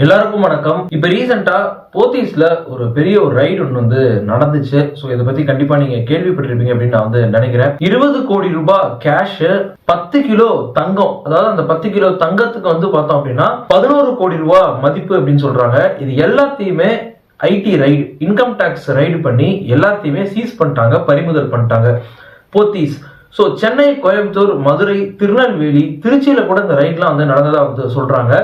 எல்லாருக்கும் வணக்கம். இப்ப ரீசெண்டா போத்தீஸ்ல ஒரு பெரிய ரைடு ஒன்று நடந்துச்சு. சோ இதை பத்தி கண்டிப்பா நீங்க கேள்விப்பட்டிருப்பீங்க அப்படின்னு நான் நினைக்கிறேன். 20 கோடி ரூபாய் கேஷ், 10 கிலோ தங்கம், அதாவது அந்த 10 கிலோ தங்கத்துக்கு பார்த்தோம் அப்படின்னா 11 கோடி ரூபாய் மதிப்பு அப்படின்னு சொல்றாங்க. இது எல்லாத்தையுமே IT raid, income tax raid பண்ணி எல்லாத்தையுமே சீஸ் பண்ணிட்டாங்க, பறிமுதல் பண்ணிட்டாங்க போத்தீஸ். சோ சென்னை, கோயம்புத்தூர், மதுரை, திருநெல்வேலி, திருச்சியில கூட இந்த ரைட்லாம் நடந்ததா சொல்றாங்க.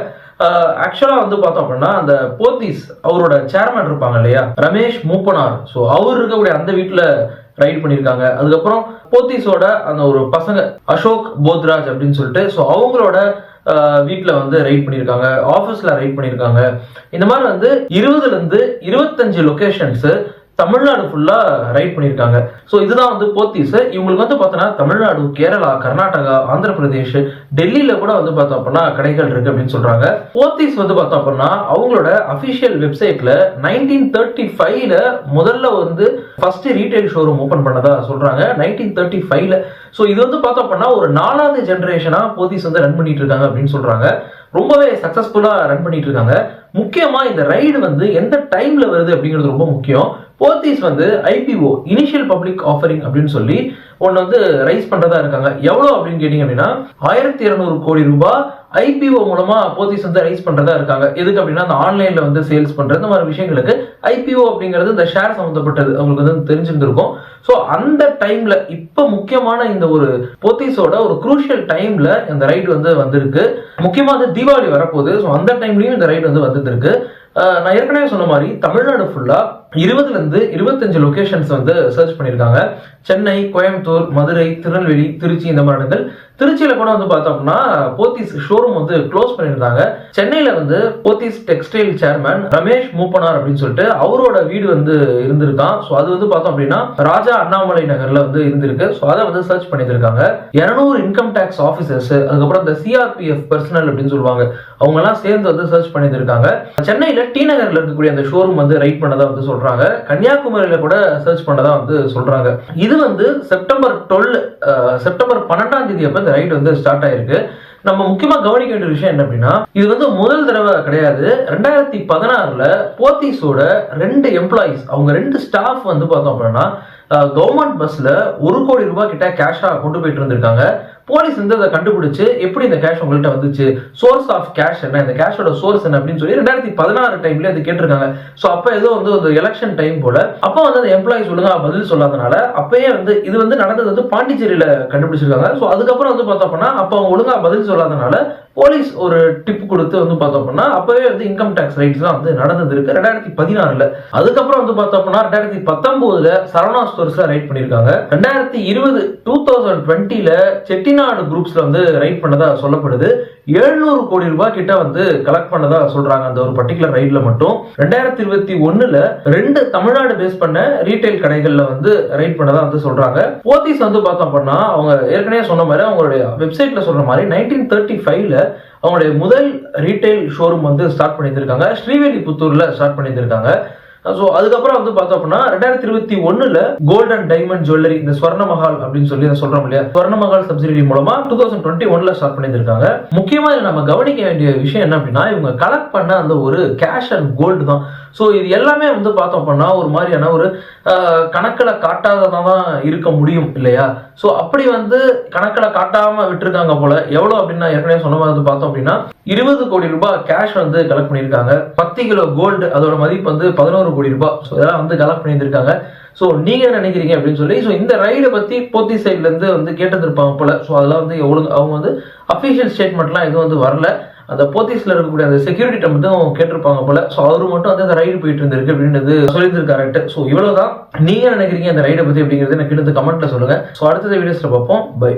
ஆக்சுவலா பார்த்தோம் அப்படின்னா அந்த போத்தீஸ் அவரோட சேர்மன் இருப்பாங்க இல்லையா, ரமேஷ் மூப்பனார். ஸோ அவர் இருக்கக்கூடிய அந்த வீட்டுல ரைட் பண்ணியிருக்காங்க. அதுக்கப்புறம் போத்தீஸோட அந்த ஒரு பசங்க அசோக் போத்ராஜ் அப்படின்னு சொல்லிட்டு ஸோ அவங்களோட வீட்டில் ரைட் பண்ணியிருக்காங்க, ஆஃபீஸ்ல ரைட் பண்ணியிருக்காங்க. இந்த மாதிரி 20ல இருந்து 25 லொகேஷன்ஸ் தமிழ்நாடு ஃபுல்லா ரைட் பண்ணியிருக்காங்க. ஸோ இதுதான் போத்தீஸ். இவங்களுக்கு பார்த்தோன்னா தமிழ்நாடு, கேரளா, கர்நாடகா, ஆந்திர பிரதேஷ், டெல்லியில கூட பார்த்தோம் அப்படின்னா கடைகள் இருக்கு அப்படின்னு சொல்றாங்க. போத்தீஸ் பார்த்தோம் அப்படின்னா அவங்களோட அபிஷியல் வெப்சைட்ல 1935ல முதல்ல ஃபர்ஸ்ட் ரீட்டைல் ஷோரூம் ஓபன் பண்ணதா சொல்றாங்க. 1935ல. ஸோ இது பார்த்தோம் அப்படின்னா ஒரு 4வது ஜெனரேஷனா போத்தீஸ் ரன் பண்ணிட்டு இருக்காங்க அப்படின்னு சொல்றாங்க. ரொம்பவே சக்சஸ்ஃபுல்லா ரன் பண்ணிட்டு இருக்காங்க. முக்கியமா இந்த ரைடு எந்த டைம்ல வருது அப்படிங்கிறது ரொம்ப முக்கியம். Pothys IPO, initial public offering அப்படின்னு சொல்லி ஒன்னு ரைஸ் பண்றதா இருக்காங்க. எவ்வளவு அப்படின்னு கேட்டீங்க அப்படின்னா 1200 கோடி ரூபாய் ஐபிஓ மூலமா போத்தீஸ் ரைஸ் பண்றதா இருக்காங்க. எதுக்கு அப்படின்னா அந்த ஆன்லைன்ல சேல்ஸ் பண்றது, இந்த மாதிரி விஷயங்களுக்கு ஐபிஓ அப்படிங்கிறது இந்த ஷேர் சம்பந்தப்பட்டது உங்களுக்கு தெரிஞ்சிருந்திருக்கும். சோ அந்த டைம்ல இப்ப முக்கியமான இந்த ஒரு போத்தீஸோட ஒரு குரூஷியல் டைம்ல இந்த ரைடு வந்திருக்கு. முக்கியமா தீபாவளி வரப்போகுது. ஸோ அந்த டைம்லயும் இந்த ரைடு வந்திருக்கு. நான் ஏற்கனவே சொன்ன மாதிரி தமிழ்நாடு ஃபுல்லா 20ல இருந்து 25 லொகேஷன்ஸ் சர்ச் பண்ணிருக்காங்க. சென்னை, கோயம்புத்தூர், மதுரை, திருநெல்வேலி, திருச்சி, இந்த மாதிரி இடங்கள். திருச்சியில கூட பார்த்தோம்னா போத்தீஸ் ஷோரூம் க்ளோஸ் பண்ணியிருந்தாங்க. சென்னையில போத்தீஸ் டெக்ஸ்டைல் சேர்மன் ரமேஷ் மூப்பனார் அப்படின்னு சொல்லிட்டு அவரோட வீடு இருந்திருக்கான். ஸோ அது பார்த்தோம் அப்படின்னா ராஜா அண்ணாமலை நகர்ல இருந்திருக்கு. ஸோ அதை சர்ச் பண்ணியிருக்காங்க. 200 இன்கம் டாக்ஸ் ஆபீசர்ஸ், அதுக்கப்புறம் இந்த சிஆர்பிஎஃப் பர்சனல் அப்படின்னு சொல்லுவாங்க, அவங்க எல்லாம் சேர்ந்து சர்ச் பண்ணியிருக்காங்க. சென்னையில டி நகர்ல இருக்கக்கூடிய அந்த ஷோரூம் ரைட் பண்ணதா சொல்றாங்க. கன்னியாகுமரியில கூட சர்ச் பண்ணதா சொல்றாங்க. இது செப்டம்பர் 12ஆம் தேதி அப்ப இந்த ரைடு ஸ்டார்ட் ஆயிருக்கு. நம்ம முக்கியமா கவனிக்க வேண்டிய விஷயம் என்ன அப்படின்னா இது முதல் தடவை கிடையாது. 2016ல போத்தீஸோட 2 எம்ப்ளாயிஸ், அவங்க 2 ஸ்டாஃப் பார்த்தோம் அப்படின்னா கவர்மெண்ட் பஸ்ல 1 கோடி ரூபாய் கிட்ட கேஷா கொண்டு போயிட்டு இருந்திருக்காங்க. போலீஸ் அதை கண்டுபிடிச்சு எப்படி இந்த கேஷ் உங்கள்கிட்ட வந்துச்சு, சோர்ஸ் ஆஃப் கேஷ் என்ன, இந்த கேஷோட சோர்ஸ் என்ன அப்படின்னு சொல்லி 2016 டைம்ல அது கேட்டிருக்காங்க. சோ அப்ப ஏதோ ஒரு எலெக்ஷன் டைம் போல அப்ப அந்த எம்ப்ளாயிஸ் ஒழுங்கா பதில் சொல்லாதனால அப்பயே இது நடந்தது பாண்டிச்சேரியில கண்டுபிடிச்சிருக்காங்க. சோ அதுக்கப்புறம் பார்த்தோம் அப்படின்னா அப்ப அவங்க ஒழுங்கா பதில் சொல்லாதனால போலீஸ் ஒரு டிப் கொடுத்து பார்த்தோம் அப்படின்னா அப்பவே இன்கம் டாக்ஸ் ரைட்ஸ் நடந்தது இருக்கு 2016ல. அதுக்கப்புறம் பார்த்தோம் அப்படின்னா 2019ல சரவணா ஸ்டோர்ஸ்ல ரைட் பண்ணிருக்காங்க. 2020ல செட்டிநாடு குரூப்ஸ்ல ரைட் பண்ணதா சொல்லப்படுது. 700 கோடி ரூபாய் கிட்ட கலெக்ட் பண்ணதா சொல்றாங்க அந்த ஒரு பர்டிகுலர் ரைட்ல மட்டும். 2021ல 2 தமிழ்நாடு பேஸ் பண்ண ரீட்டைல் கடைகள்ல ரைட் பண்ணதா சொல்றாங்க. போத்தீஸ் பார்த்தோம் அப்படின்னா அவங்க ஏற்கனவே சொன்ன மாதிரி அவங்களுடைய வெப்சைட்ல சொல்ற மாதிரி 1935ல அவங்களுடைய முதல் ரீட்டைல் ஷோரூம் ஸ்டார்ட் பண்ணியிருக்காங்க. ஸ்ரீவில்லிபுத்தூர்ல ஸ்டார்ட் பண்ணியிருக்காங்க. ஸோ அதுக்கப்புறம் பார்த்தோம் அப்படின்னா 2021ல கோல்டன் டைமண்ட் ஜுவல்லரி, இந்த ஸ்வர்ணமஹால் அப்படின்னு சொல்லி சொல்றோம் இல்லையா, ஸ்வர்ணமஹால் சப்சிடரி மூலமா 2021ல ஸ்டார்ட் பண்ணியிருக்காங்க. முக்கியமா இதில் நம்ம கவனிக்க வேண்டிய விஷயம் என்ன அப்படின்னா இவங்க கலெக்ட் பண்ண அந்த ஒரு கேஷ் அண்ட் கோல்டு தான். ஸோ இது எல்லாமே பார்த்தோம் அப்படின்னா ஒரு மாதிரியான ஒரு கணக்கில் காட்டாததான் இருக்க முடியும் இல்லையா. ஸோ அப்படி கணக்கில் காட்டாம விட்டுருக்காங்க போல. எவ்வளவு அப்படின்னா ஏற்கனவே சொன்ன மாதிரி பார்த்தோம் அப்படின்னா 20 கோடி ரூபாய் கேஷ் கலெக்ட் பண்ணியிருக்காங்க. 10 கிலோ கோல்டு, அதோட மதிப்பு 11 கோடி ரூபாய். ஸோ இதெல்லாம் கலெக்ட் பண்ணியிருக்காங்க. ஸோ நீங்க என்ன நினைக்கிறீங்க அப்படின்னு சொல்லி ஸோ இந்த ரைடை பத்தி போத்தி சைட்ல இருந்து கேட்டிருப்பாங்க போல. ஸோ அதெல்லாம் எவ்வளவு அவங்க அபிஷியல் ஸ்டேட்மெண்ட்லாம் எதுவும் வரல. அந்த போத்தீஸ்ல இருக்கக்கூடிய அந்த செக்யூரிட்டி மட்டும் கேட்டிருப்பாங்க போல. ஸோ அவரு மட்டும் அந்த ரைடு போயிட்டு இருந்திருக்கு அப்படின்னு சொல்லியிருக்காரு. ஸோ இவ்வளவுதான். நீங்க நினைக்கிறீங்க அந்த ரைடை பத்தி அப்படிங்கிறது எனக்கு கமெண்ட்ல சொல்லுங்க. ஸோ அடுத்த வீடியோஸ்ல பார்ப்போம். பை.